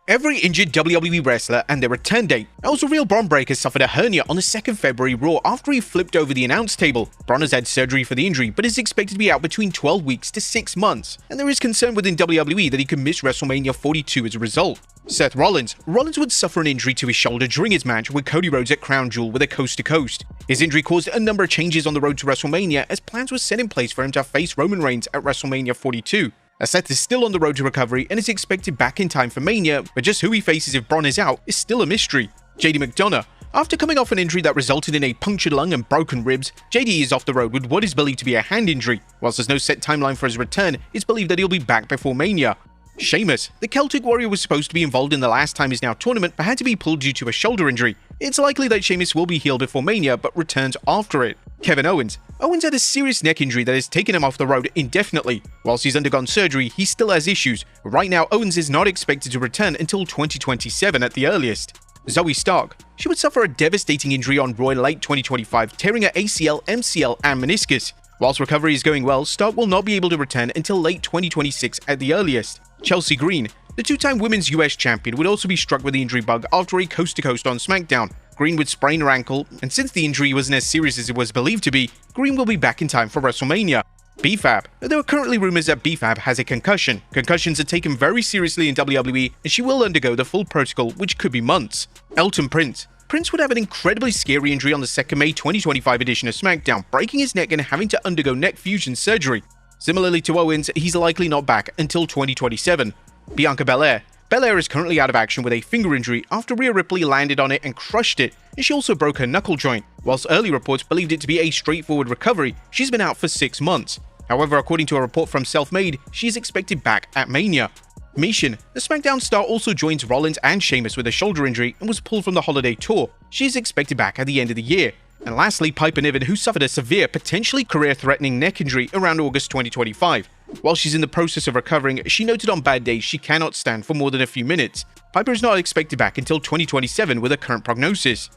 Every injured WWE wrestler and their return date. Also, real Bron Breakker suffered a hernia on the 2nd February Raw after he flipped over the announce table. Bron has had surgery for the injury, but is expected to be out between 12 weeks to 6 months, and there is concern within WWE that he could miss WrestleMania 42 as a result. Seth Rollins. Rollins would suffer an injury to his shoulder during his match with Cody Rhodes at Crown Jewel with a coast-to-coast. His injury caused a number of changes on the road to WrestleMania as plans were set in place for him to face Roman Reigns at WrestleMania 42. Seth is still on the road to recovery and is expected back in time for Mania, but just who he faces if Bron is out is still a mystery. JD McDonough. After coming off an injury that resulted in a punctured lung and broken ribs, JD is off the road with what is believed to be a hand injury. Whilst there's no set timeline for his return, it's believed that he'll be back before Mania. Sheamus. The Celtic Warrior was supposed to be involved in the Last Time Is Now tournament but had to be pulled due to a shoulder injury. It's likely that Sheamus will be healed before Mania but returns after it. Kevin Owens. Owens had a serious neck injury that has taken him off the road indefinitely. Whilst he's undergone surgery, he still has issues. Right now, Owens is not expected to return until 2027 at the earliest. Zoe Stark. She would suffer a devastating injury on Raw in late 2025, tearing her ACL, MCL, and meniscus. Whilst recovery is going well, Stark will not be able to return until late 2026 at the earliest. Chelsea Green. The two-time Women's US Champion would also be struck with the injury bug after a coast-to-coast on SmackDown. Green would sprain her ankle, and since the injury wasn't as serious as it was believed to be, Green will be back in time for WrestleMania. B-Fab. There are currently rumors that B-Fab has a concussion. Concussions are taken very seriously in WWE, and she will undergo the full protocol, which could be months. Elton Prince. Prince would have an incredibly scary injury on the 2nd May 2025 edition of SmackDown, breaking his neck and having to undergo neck fusion surgery. Similarly to Owens, he's likely not back until 2027. Bianca Belair. Belair is currently out of action with a finger injury after Rhea Ripley landed on it and crushed it, and she also broke her knuckle joint. Whilst early reports believed it to be a straightforward recovery, she's been out for 6 months. However, according to a report from Selfmade, she is expected back at Mania. Michin. The SmackDown star also joins Rollins and Sheamus with a shoulder injury and was pulled from the holiday tour. She is expected back at the end of the year. And lastly, Piper Niven, who suffered a severe, potentially career-threatening neck injury around August 2025. While she's in the process of recovering, she noted on bad days she cannot stand for more than a few minutes. Piper is not expected back until 2027 with her current prognosis.